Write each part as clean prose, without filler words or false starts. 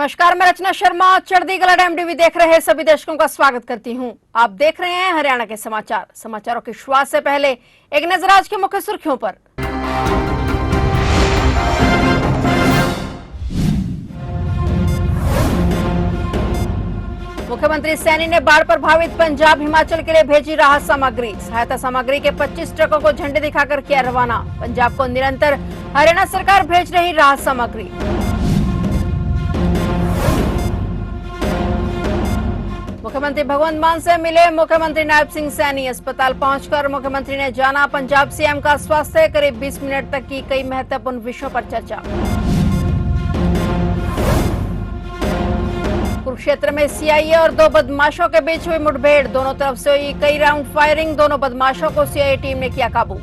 नमस्कार, मैं रचना शर्मा। चढ़ती कला MTV देख रहे सभी दर्शकों का स्वागत करती हूं। आप देख रहे हैं हरियाणा के समाचार। समाचारों की शुरुआत से पहले एक नजर आज की मुख्य सुर्खियों पर। मुख्यमंत्री सैनी ने बाढ़ प्रभावित पंजाब हिमाचल के लिए भेजी राहत सामग्री। सहायता सामग्री के 25 ट्रकों को झंडी दिखाकर किया रवाना। पंजाब को निरंतर हरियाणा सरकार भेज रही राहत सामग्री। मुख्यमंत्री भगवंत मान से मिले मुख्यमंत्री नायब सिंह सैनी। अस्पताल पहुंचकर मुख्यमंत्री ने जाना पंजाब सीएम का स्वास्थ्य। करीब 20 मिनट तक की कई महत्वपूर्ण विषयों पर चर्चा। कुरुक्षेत्र में सीआईए और दो बदमाशों के बीच हुई मुठभेड़। दोनों तरफ से हुई कई राउंड फायरिंग। दोनों बदमाशों को सीआईए टीम ने किया काबू।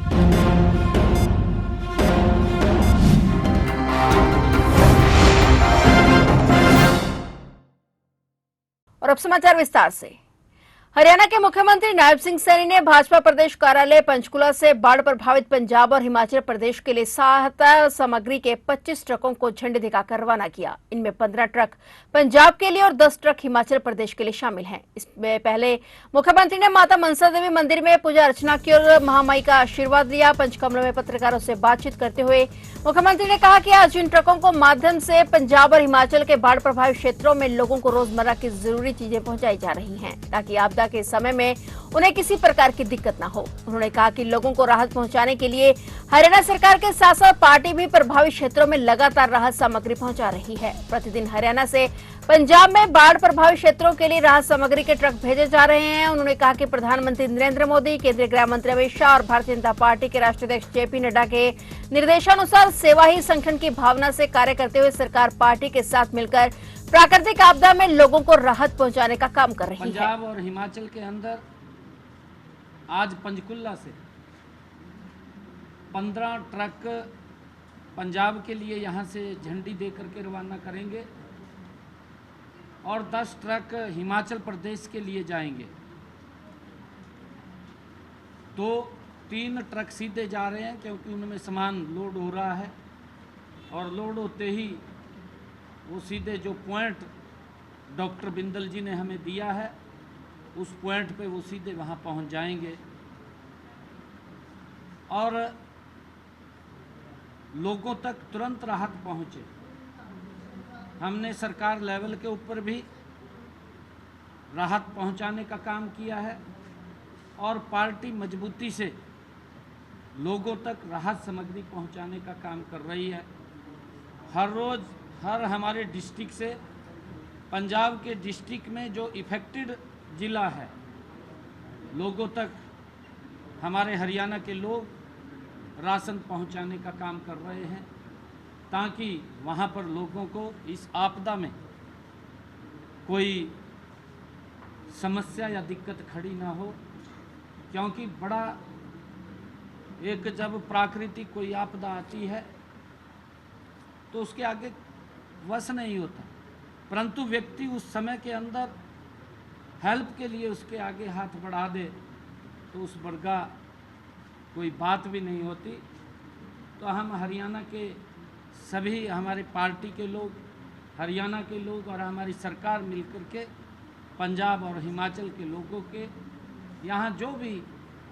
और अब समाचार विस्तार से। हरियाणा के मुख्यमंत्री नायब सिंह सैनी ने भाजपा प्रदेश कार्यालय पंचकुला से बाढ़ प्रभावित पंजाब और हिमाचल प्रदेश के लिए सहायता सामग्री के 25 ट्रकों को झंडी दिखाकर रवाना किया। इनमें 15 ट्रक पंजाब के लिए और 10 ट्रक हिमाचल प्रदेश के लिए शामिल हैं। इसमें पहले मुख्यमंत्री ने माता मनसा देवी मंदिर में पूजा अर्चना की और महामाई का आशीर्वाद लिया। पंचकमल में पत्रकारों से बातचीत करते हुए मुख्यमंत्री ने कहा कि आज इन ट्रकों को माध्यम से पंजाब और हिमाचल के बाढ़ प्रभावित क्षेत्रों में लोगों को रोजमर्रा की जरूरी चीजें पहुंचाई जा रही हैं, ताकि आपदा के समय में उन्हें किसी प्रकार की दिक्कत न हो। उन्होंने कहा कि लोगों को राहत पहुंचाने के लिए हरियाणा सरकार के साथ साथ पार्टी भी प्रभावित क्षेत्रों में लगातार राहत सामग्री पहुंचा रही है। प्रतिदिन हरियाणा से पंजाब में बाढ़ प्रभावित क्षेत्रों के लिए राहत सामग्री के ट्रक भेजे जा रहे हैं। उन्होंने कहा कि प्रधानमंत्री नरेंद्र मोदी, केंद्रीय गृह मंत्री अमित शाह और भारतीय जनता पार्टी के राष्ट्रीय अध्यक्ष जेपी नड्डा के निर्देशानुसार सेवा ही संगठन की भावना से कार्य करते हुए सरकार पार्टी के साथ मिलकर प्राकृतिक आपदा में लोगों को राहत पहुंचाने का काम कर रही है। पंजाब और हिमाचल के अंदर आज पंचकुला से 15 ट्रक पंजाब के लिए यहां से झंडी देकर के रवाना करेंगे और 10 ट्रक हिमाचल प्रदेश के लिए जाएंगे। तो 3 ट्रक सीधे जा रहे हैं क्योंकि उनमें सामान लोड हो रहा है और लोड होते ही वो सीधे जो पॉइंट डॉक्टर बिंदल जी ने हमें दिया है उस पॉइंट पे वो सीधे वहाँ पहुँच जाएंगे और लोगों तक तुरंत राहत पहुँचे। हमने सरकार लेवल के ऊपर भी राहत पहुँचाने का काम किया है और पार्टी मजबूती से लोगों तक राहत सामग्री पहुँचाने का काम कर रही है। हर रोज़ हर हमारे डिस्ट्रिक्ट से पंजाब के डिस्ट्रिक्ट में जो इफेक्टेड ज़िला है लोगों तक हमारे हरियाणा के लोग राशन पहुंचाने का काम कर रहे हैं ताकि वहां पर लोगों को इस आपदा में कोई समस्या या दिक्कत खड़ी ना हो। क्योंकि बड़ा एक जब प्राकृतिक कोई आपदा आती है तो उसके आगे वश नहीं होता, परंतु व्यक्ति उस समय के अंदर हेल्प के लिए उसके आगे हाथ बढ़ा दे तो उस बड़का कोई बात भी नहीं होती। तो हम हरियाणा के सभी हमारे पार्टी के लोग, हरियाणा के लोग और हमारी सरकार मिलकर के पंजाब और हिमाचल के लोगों के यहाँ जो भी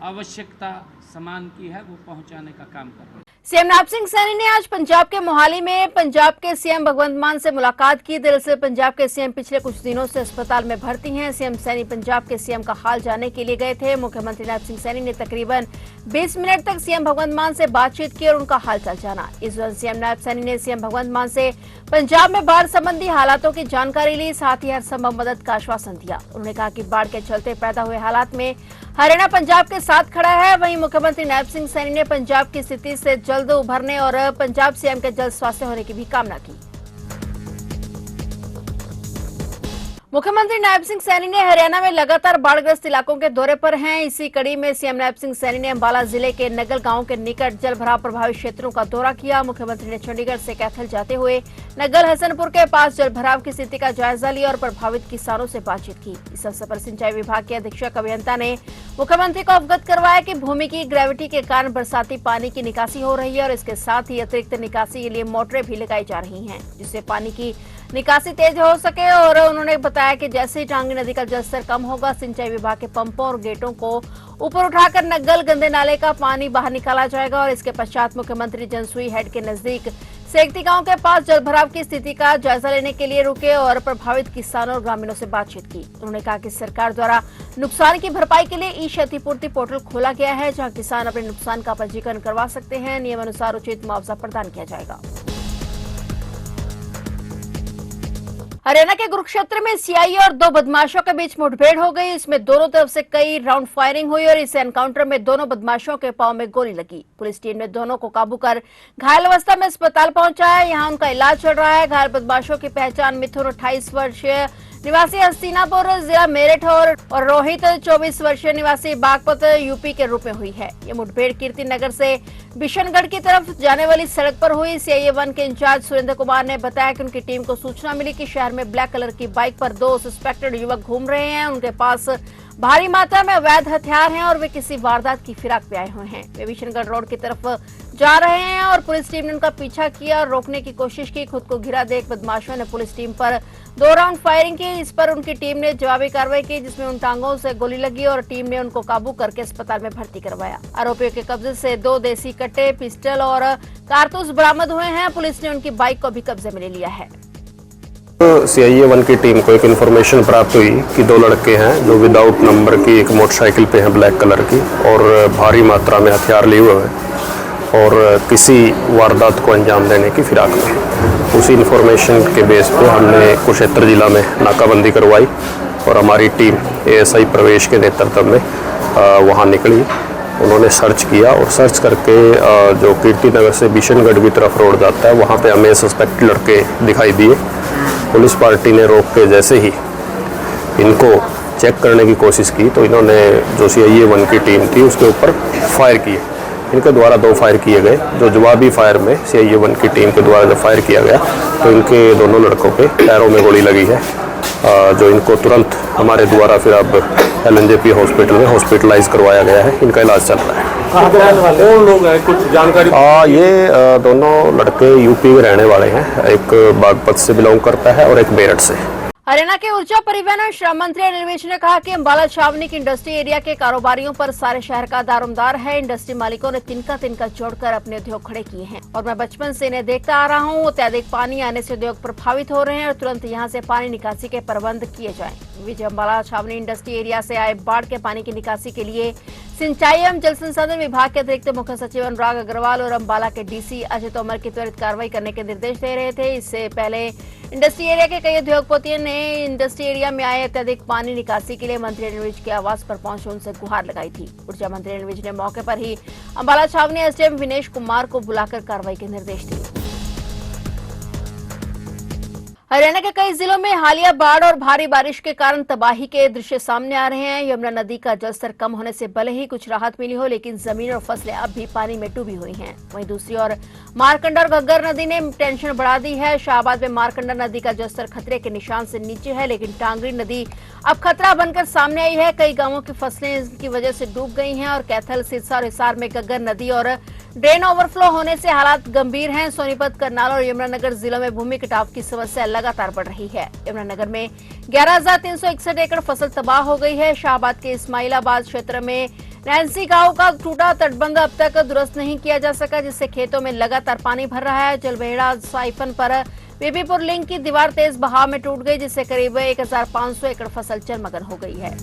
आवश्यकता सामान की है वो पहुँचाने का काम कर रहे हैं। सीएम नायब सिंह सैनी ने आज पंजाब के मोहाली में पंजाब के सीएम भगवंत मान से मुलाकात की। दरअसल पंजाब के सीएम पिछले कुछ दिनों से अस्पताल में भर्ती हैं। सीएम सैनी पंजाब के सीएम का हाल जानने के लिए गए थे। मुख्यमंत्री नायब सिंह सैनी ने तकरीबन 20 मिनट तक सीएम भगवंत मान से बातचीत की और उनका हालचाल जाना। इस दौरान सीएम नायब सैनी ने सीएम भगवंत मान से पंजाब में बाढ़ संबंधी हालातों की जानकारी ली, साथ ही हर संभव मदद का आश्वासन दिया। उन्होंने कहा कि बाढ़ के चलते पैदा हुए हालात में हरियाणा पंजाब के साथ खड़ा है। वहीं मुख्यमंत्री नायब सिंह सैनी ने पंजाब की स्थिति से जल्द उभरने और पंजाब सीएम के जल्द स्वास्थ्य होने की भी कामना की। मुख्यमंत्री नायब सिंह सैनी ने हरियाणा में लगातार बाढ़ग्रस्त इलाकों के दौरे पर हैं। इसी कड़ी में सीएम नायब सिंह सैनी ने अंबाला जिले के नगल गांव के निकट जल भराव प्रभावित क्षेत्रों का दौरा किया। मुख्यमंत्री ने चंडीगढ़ से कैथल जाते हुए नगल हसनपुर के पास जल भराव की स्थिति का जायजा लिया और प्रभावित किसानों से बातचीत की। इस अवसर पर सिंचाई विभाग के अधीक्षक अभियंता ने मुख्यमंत्री को अवगत करवाया कि भूमि की ग्रेविटी के कारण बरसाती पानी की निकासी हो रही है और इसके साथ ही अतिरिक्त निकासी के लिए मोटरें भी लगाई जा रही हैं, जिससे पानी की निकासी तेज हो सके। और उन्होंने बताया कि जैसे ही टांगरी नदी का जलस्तर कम होगा, सिंचाई विभाग के पंपों और गेटों को ऊपर उठाकर नग्गल गंदे नाले का पानी बाहर निकाला जाएगा। और इसके पश्चात मुख्यमंत्री जनसुई हेड के नजदीक सेक्ती गांव के पास जलभराव की स्थिति का जायजा लेने के लिए रुके और प्रभावित किसानों और ग्रामीणों से बातचीत की। उन्होंने कहा कि सरकार द्वारा नुकसान की भरपाई के लिए ई क्षतिपूर्ति पोर्टल खोला गया है, जहां किसान अपने नुकसान का पंजीकरण करवा सकते हैं। नियम अनुसार उचित मुआवजा प्रदान किया जाएगा। हरियाणा के कुरुक्षेत्र में सीआईए और दो बदमाशों के बीच मुठभेड़ हो गई। इसमें दोनों तरफ से कई राउंड फायरिंग हुई और इस एनकाउंटर में दोनों बदमाशों के पांव में गोली लगी। पुलिस टीम ने दोनों को काबू कर घायल अवस्था में अस्पताल पहुंचा है। यहां उनका इलाज चल रहा है। घायल बदमाशों की पहचान मिथुन 28 वर्षीय निवासी हस्तिनापुर जिला मेरठ और रोहित 24 वर्षीय निवासी बागपत यूपी के रूप में हुई है। ये मुठभेड़ कीर्ति नगर से बिशनगढ़ की तरफ जाने वाली सड़क पर हुई। सीआईए 1 के इंचार्ज सुरेंद्र कुमार ने बताया कि उनकी टीम को सूचना मिली कि शहर में ब्लैक कलर की बाइक पर दो सस्पेक्टेड युवक घूम रहे हैं। उनके पास भारी मात्रा में अवैध हथियार हैं और वे किसी वारदात की फिराक पे आए हुए हैं। वे बिशनगढ़ रोड की तरफ जा रहे हैं और पुलिस टीम ने उनका पीछा किया और रोकने की कोशिश की। खुद को घिरा देख बदमाशों ने पुलिस टीम पर 2 राउंड फायरिंग की। इस पर उनकी टीम ने जवाबी कार्रवाई की, जिसमें उन टांगों से गोली लगी और टीम ने उनको काबू करके अस्पताल में भर्ती करवाया। आरोपियों के कब्जे से 2 देसी कट्टे, पिस्टल और कारतूस बरामद हुए हैं। पुलिस ने उनकी बाइक को भी कब्जे में ले लिया है। सीआईए 1 की टीम को एक इन्फॉर्मेशन प्राप्त हुई कि 2 लड़के हैं जो विदाउट नंबर की एक मोटरसाइकिल पे हैं ब्लैक कलर की और भारी मात्रा में हथियार लिए हुए हैं और किसी वारदात को अंजाम देने की फिराक में। उसी इन्फॉर्मेशन के बेस पे हमने कुरुक्षेत्र जिला में नाकाबंदी करवाई और हमारी टीम एएसआई प्रवेश के नेतृत्व में वहाँ निकली। उन्होंने सर्च किया और सर्च करके जो कीर्ति नगर से बिशनगढ़ की तरफ रोड जाता है वहाँ पे हमें सस्पेक्ट लड़के दिखाई दिए। पुलिस पार्टी ने रोक के जैसे ही इनको चेक करने की कोशिश की तो इन्होंने जो सीआईए 1 की टीम थी उसके ऊपर फायर किए। इनके द्वारा 2 फायर किए गए। जो जवाबी फायर में सीआईए 1 की टीम के द्वारा जब फायर किया गया तो इनके दोनों लड़कों के पैरों में गोली लगी है, जो इनको तुरंत हमारे द्वारा फिर अब LNJP हॉस्पिटल में हॉस्पिटलाइज करवाया गया है। इनका इलाज चल रहा है। कौन लोग हैं, कुछ जानकारी? ये दोनों लड़के यूपी के रहने वाले हैं। एक बागपत से बिलोंग करता है और एक मेरठ से। हरियाणा के ऊर्जा परिवहन और श्रम मंत्री अनिल विज ने कहा कि अंबाला छावनी की इंडस्ट्री एरिया के कारोबारियों पर सारे शहर का दारोमदार है। इंडस्ट्री मालिकों ने तिनका जोड़कर अपने उद्योग खड़े किए हैं और मैं बचपन से इन्हें देखता आ रहा हूं। अत्यधिक पानी आने से उद्योग प्रभावित हो रहे हैं और तुरंत यहां से पानी निकासी के प्रबंध किए जाएं। विज अंबाला छावनी इंडस्ट्री एरिया से आए बाढ़ के पानी की निकासी के लिए सिंचाई एवं जल संसाधन विभाग के अतिरिक्त मुख्य सचिव अनुराग अग्रवाल और अंबाला के डीसी अजय तोमर की त्वरित कार्रवाई करने के निर्देश दे रहे थे। इससे पहले इंडस्ट्री एरिया के कई उद्योगपतियों ने इंडस्ट्री एरिया में आए अत्यधिक पानी निकासी के लिए मंत्री अनिल विज के आवास पर पहुंच उनसे गुहार लगाई थी। ऊर्जा मंत्री अनिल विज ने मौके पर ही अंबाला छावनी एसडीएम विनेश कुमार को बुलाकर कार्रवाई के निर्देश दिए। हरियाणा के कई जिलों में हालिया बाढ़ और भारी बारिश के कारण तबाही के दृश्य सामने आ रहे हैं। यमुना नदी का जलस्तर कम होने से भले ही कुछ राहत मिली हो, लेकिन जमीन और फसलें अब भी पानी में डूबी हुई हैं। वहीं दूसरी ओर मारकंडा और घग्गर नदी ने टेंशन बढ़ा दी है। शाहबाद में मारकंडा नदी का जलस्तर खतरे के निशान से नीचे है, लेकिन टांगरी नदी अब खतरा बनकर सामने आई है। कई गांवों की फसलें इसकी वजह से डूब गई हैं और कैथल, सिरसा और हिसार में घग्गर नदी और ड्रेन ओवरफ्लो होने से हालात गंभीर हैं। सोनीपत, करनाल और यमुनानगर जिलों में भूमि कटाव की समस्या लगातार बढ़ रही है। यमुनानगर में 11,361 एकड़ फसल तबाह हो गई है। शाहबाद के इस्माइलाबाद क्षेत्र में नैन्सी गांव का टूटा तटबंध अब तक दुरुस्त नहीं किया जा सका, जिससे खेतों में लगातार पानी भर रहा है। जलबेहड़ा साइफन पर बीबीपुर लिंक की दीवार तेज बहाव में टूट गई, जिससे करीब 1,500 एकड़ फसल जलमग्न हो गई है।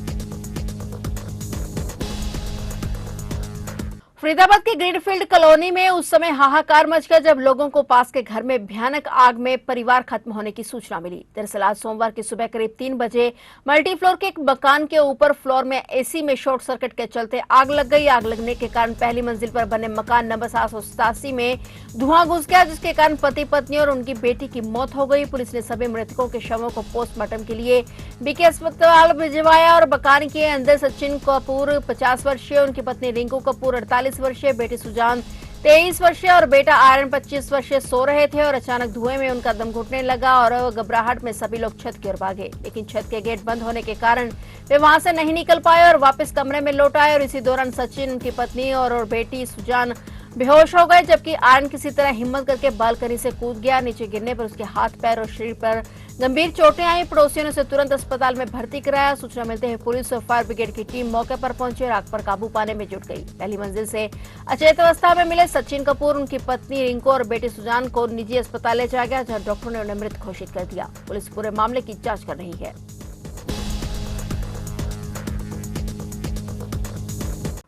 फरीदाबाद के ग्रीनफील्ड कॉलोनी में उस समय हाहाकार मच गया जब लोगों को पास के घर में भयानक आग में परिवार खत्म होने की सूचना मिली। दरअसल आज सोमवार की सुबह करीब 3 बजे मल्टी फ्लोर के एक मकान के ऊपर फ्लोर में एसी में शॉर्ट सर्किट के चलते आग लग गई। आग लगने के कारण पहली मंजिल पर बने मकान नंबर 787 में धुआं घुस गया, जिसके कारण पति पत्नी और उनकी बेटी की मौत हो गई। पुलिस ने सभी मृतकों के शवों को पोस्टमार्टम के लिए बीके अस्पताल भिजवाया और मकान के अंदर सचिन कपूर 50 वर्षीय, उनकी पत्नी रिंकू कपूर 48 वर्षीय, बेटी सुजान 23 वर्षीय और बेटा आर्यन 25 वर्षीय सो रहे थे और अचानक धुएं में उनका दम घुटने लगा और घबराहट में सभी लोग छत की ओर भागे। लेकिन छत के गेट बंद होने के कारण वे वहां से नहीं निकल पाए और वापस कमरे में लौट आए और इसी दौरान सचिन, उनकी पत्नी और बेटी सुजान बेहोश हो गए, जबकि आर्यन किसी तरह हिम्मत करके बालकनी से कूद गया। नीचे गिरने पर उसके हाथ, पैर और शरीर पर गंभीर चोटें आई। पड़ोसियों ने उसे तुरंत अस्पताल में भर्ती कराया। सूचना मिलते ही पुलिस और फायर ब्रिगेड की टीम मौके पर पहुंची और आग पर काबू पाने में जुट गई। पहली मंजिल से अचेत अवस्था में मिले सचिन कपूर, उनकी पत्नी रिंकू और बेटी सुजान को निजी अस्पताल ले जाया गया, जहां डॉक्टरों ने उन्हें मृत घोषित कर दिया। पुलिस पूरे मामले की जांच कर रही है।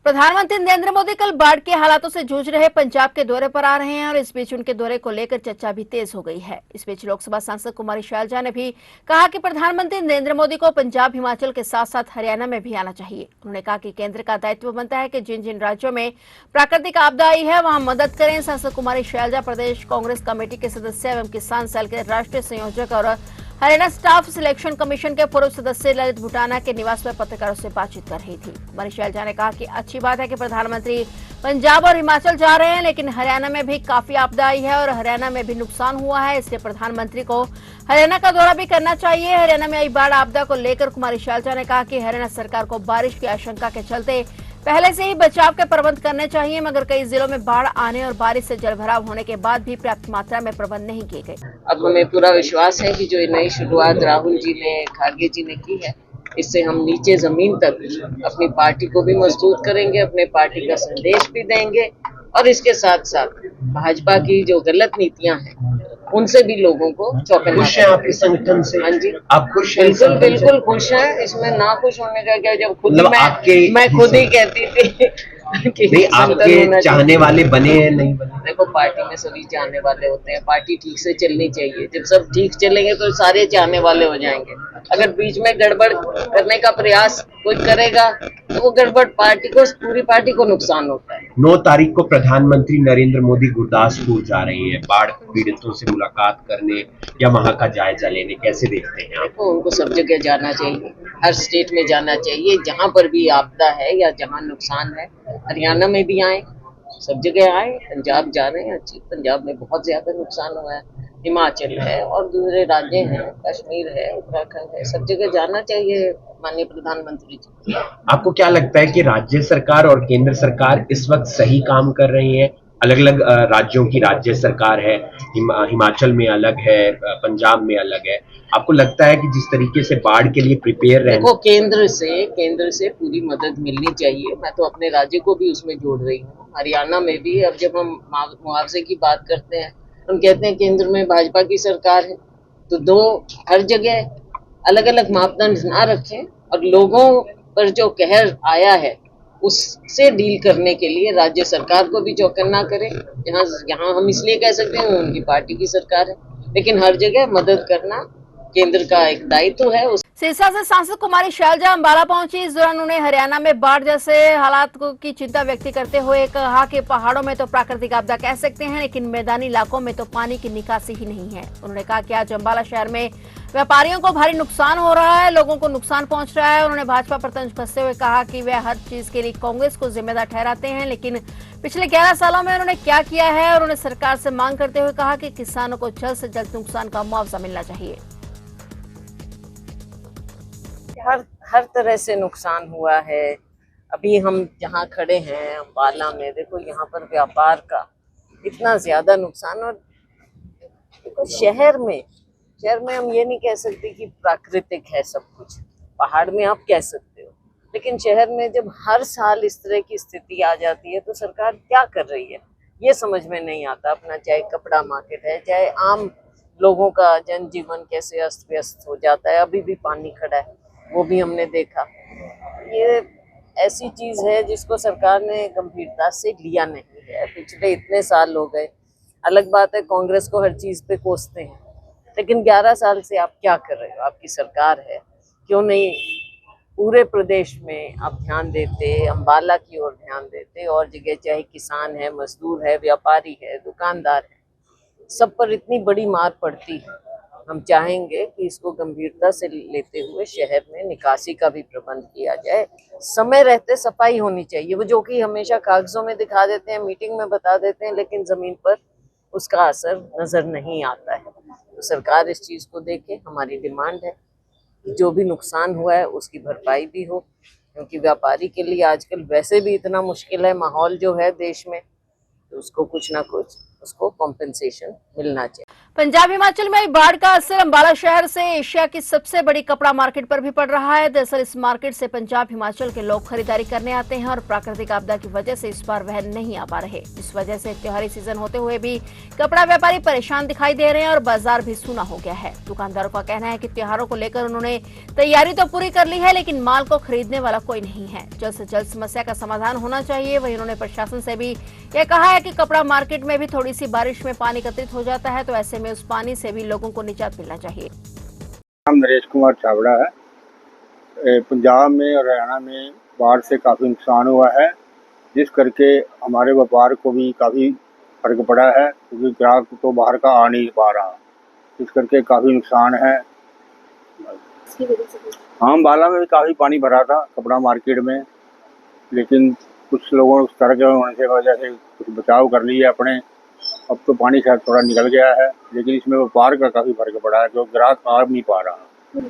प्रधानमंत्री नरेंद्र मोदी कल बाढ़ के हालातों से जूझ रहे पंजाब के दौरे पर आ रहे हैं और इस बीच उनके दौरे को लेकर चर्चा भी तेज हो गई है। इस बीच लोकसभा सांसद कुमारी शैलजा ने भी कहा कि प्रधानमंत्री नरेंद्र मोदी को पंजाब, हिमाचल के साथ साथ हरियाणा में भी आना चाहिए। उन्होंने कहा कि केंद्र का दायित्व बनता है कि जिन जिन राज्यों में प्राकृतिक आपदा आई है वहां मदद करें। सांसद कुमारी शैलजा प्रदेश कांग्रेस कमेटी के सदस्य एवं किसान सेल के राष्ट्रीय संयोजक और हरियाणा स्टाफ सिलेक्शन कमीशन के पूर्व सदस्य ललित भुटाना के निवास में पत्रकारों से बातचीत कर रही थी। कुमारी शैलजा ने कहा कि अच्छी बात है कि प्रधानमंत्री पंजाब और हिमाचल जा रहे हैं, लेकिन हरियाणा में भी काफी आपदा आई है और हरियाणा में भी नुकसान हुआ है, इसलिए प्रधानमंत्री को हरियाणा का दौरा भी करना चाहिए। हरियाणा में आई बाढ़ आपदा को लेकर कुमारी शैलजा ने कहा कि हरियाणा सरकार को बारिश की आशंका के चलते पहले से ही बचाव के प्रबंध करने चाहिए, मगर कई जिलों में बाढ़ आने और बारिश से जलभराव होने के बाद भी पर्याप्त मात्रा में प्रबंध नहीं किए गए। अब हमें पूरा विश्वास है कि जो ये नई शुरुआत राहुल जी ने, खारगे जी ने की है, इससे हम नीचे जमीन तक अपनी पार्टी को भी मजबूत करेंगे, अपने पार्टी का संदेश भी देंगे और इसके साथ साथ भाजपा की जो गलत नीतियां हैं उनसे भी लोगों को चौकन्ना। खुश हैं आपके संगठन से? हाँ जी, आप खुश हैं? बिल्कुल बिल्कुल खुश हैं। इसमें ना खुश होने का क्या, जब खुद मतलब मैं खुद ही कहती थी कि नहीं, आपके चाहने वाले बने हैं नहीं बने? देखो, पार्टी में सभी चाहने वाले होते हैं, पार्टी ठीक से चलनी चाहिए। जब सब ठीक चलेंगे तो सारे चाहने वाले हो जाएंगे। अगर बीच में गड़बड़ करने का प्रयास कोई करेगा तो वो गड़बड़ पार्टी को, पूरी पार्टी को नुकसान होता है। 9 तारीख को प्रधानमंत्री नरेंद्र मोदी गुरदासपुर जा रहे हैं बाढ़ पीड़ितों से मुलाकात करने या वहां का जायजा लेने, कैसे देखते हैं आप? देखो, उनको सब जगह जाना चाहिए, हर स्टेट में जाना चाहिए, जहां पर भी आपदा है या जहां नुकसान है। हरियाणा में भी आए, सब जगह आए। पंजाब जा रहे हैं, अच्छी, पंजाब में बहुत ज्यादा नुकसान हुआ है। हिमाचल है और दूसरे राज्य हैं, कश्मीर है, उत्तराखंड है, सब जगह जाना चाहिए माननीय प्रधानमंत्री जी। आपको क्या लगता है कि राज्य सरकार और केंद्र सरकार इस वक्त सही काम कर रही है? अलग अलग राज्यों की राज्य सरकार है, हिमाचल में अलग है, पंजाब में अलग है। आपको लगता है कि जिस तरीके से बाढ़ के लिए प्रिपेयर रहना, देखो, केंद्र से पूरी मदद मिलनी चाहिए। मैं तो अपने राज्य को भी उसमें जोड़ रही हूँ। हरियाणा में भी अब जब हम मुआवजे की बात करते हैं, हम कहते हैं केंद्र में भाजपा की सरकार है, तो दो हर जगह अलग अलग मापदंड ना रखें और लोगों पर जो कहर आया है उससे डील करने के लिए राज्य सरकार को भी चौकन्ना करें। यहाँ हम इसलिए कह सकते हैं उनकी पार्टी की सरकार है, लेकिन हर जगह मदद करना केंद्र का एक दायित्व है। सिरसा से सांसद कुमारी शैलजा अंबाला पहुंची। इस दौरान उन्होंने हरियाणा में बाढ़ जैसे हालात की चिंता व्यक्त करते हुए कहा कि पहाड़ों में तो प्राकृतिक आपदा कह सकते हैं, लेकिन मैदानी इलाकों में तो पानी की निकासी ही नहीं है। उन्होंने कहा कि आज अंबाला शहर में व्यापारियों को भारी नुकसान हो रहा है, लोगों को नुकसान पहुंच रहा है। उन्होंने भाजपा पर तंज कसते हुए कहा कि वे हर चीज के लिए कांग्रेस को जिम्मेदार ठहराते हैं, लेकिन पिछले 11 सालों में उन्होंने क्या किया है। और उन्होंने सरकार से मांग करते हुए कहा कि किसानों को जल्द से जल्द नुकसान का मुआवजा मिलना चाहिए। हर तरह से नुकसान हुआ है। अभी हम जहाँ खड़े हैं अंबाला में, देखो यहाँ पर व्यापार का इतना ज्यादा नुकसान। और देखो, शहर में हम ये नहीं कह सकते कि प्राकृतिक है सब कुछ, पहाड़ में आप कह सकते हो, लेकिन शहर में जब हर साल इस तरह की स्थिति आ जाती है तो सरकार क्या कर रही है ये समझ में नहीं आता। अपना चाहे कपड़ा मार्केट है, चाहे आम लोगों का जनजीवन कैसे अस्त व्यस्त हो जाता है। अभी भी पानी खड़ा है, वो भी हमने देखा। ये ऐसी चीज है जिसको सरकार ने गंभीरता से लिया नहीं है। पिछले इतने साल हो गए, अलग बात है कांग्रेस को हर चीज पे कोसते हैं, लेकिन 11 साल से आप क्या कर रहे हो? आपकी सरकार है, क्यों नहीं पूरे प्रदेश में आप ध्यान देते, अंबाला की ओर ध्यान देते, और जगह चाहे किसान है, मजदूर है, व्यापारी है, दुकानदार है, सब पर इतनी बड़ी मार पड़ती है। हम चाहेंगे कि इसको गंभीरता से लेते हुए शहर में निकासी का भी प्रबंध किया जाए। समय रहते सफाई होनी चाहिए, वो जो कि हमेशा कागजों में दिखा देते हैं, मीटिंग में बता देते हैं, लेकिन जमीन पर उसका असर नजर नहीं आता है। तो सरकार इस चीज को देखे। हमारी डिमांड है कि जो भी नुकसान हुआ है उसकी भरपाई भी हो, क्योंकि व्यापारी के लिए आजकल वैसे भी इतना मुश्किल है माहौल जो है देश में, तो उसको कुछ ना कुछ उसको कॉम्पेंसेशन मिलना चाहिए। पंजाब हिमाचल में आई बाढ़ का असर अंबाला शहर से एशिया की सबसे बड़ी कपड़ा मार्केट पर भी पड़ रहा है। दरअसल इस मार्केट से पंजाब हिमाचल के लोग खरीदारी करने आते हैं और प्राकृतिक आपदा की वजह से इस बार वह नहीं आ पा रहे। इस वजह से त्योहारी सीजन होते हुए भी कपड़ा व्यापारी परेशान दिखाई दे रहे हैं और बाजार भी सूना हो गया है। दुकानदारों का कहना है कि त्योहारों को लेकर उन्होंने तैयारी तो पूरी कर ली है, लेकिन माल को खरीदने वाला कोई नहीं है। जल्द से जल्द समस्या का समाधान होना चाहिए। वहीं उन्होंने प्रशासन से भी यह कहा है कि कपड़ा मार्केट में भी थोड़ी सी बारिश में पानी एकत्रित हो जाता है, तो ऐसे में उस पानी से भी लोगों को निजात मिलना चाहिए। नाम नरेश कुमार छाबड़ा है। पंजाब में और हरियाणा में बाढ़ से काफ़ी नुकसान हुआ है, जिस करके हमारे व्यापार को भी काफ़ी फर्क पड़ा है, क्योंकि ग्राहक तो बाहर का आ नहीं पा रहा, इस करके काफ़ी नुकसान है। हाँ, अम्बाला में भी काफ़ी पानी भरा था कपड़ा मार्केट में, लेकिन कुछ लोगों ने सतर्क होने की वजह से कुछ बचाव कर लिया अपने। अब तो पानी शायद थोड़ा निकल गया है, लेकिन इसमें व्यापार का काफ़ी फर्क पड़ा है, जो ग्राहक आ नहीं पा रहा।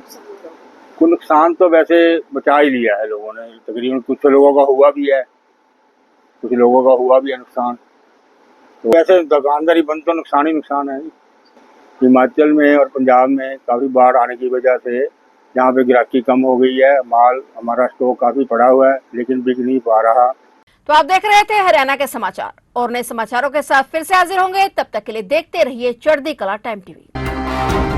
कुछ नुकसान तो वैसे बचा ही लिया है लोगों ने, तकरीबन कुछ लोगों का हुआ भी है, कुछ लोगों का हुआ भी है नुकसान। तो वैसे दुकानदारी बंद तो नुकसान ही नुकसान है। हिमाचल में और पंजाब में काफ़ी बाढ़ आने की वजह से यहाँ पे ग्राहकी कम हो गई है, माल हमारा स्टॉक काफ़ी पड़ा हुआ है, लेकिन बिक नहीं पा रहा। तो आप देख रहे थे हरियाणा के समाचार, और नए समाचारों के साथ फिर से हाजिर होंगे। तब तक के लिए देखते रहिए चढ़ती कला टाइम टीवी।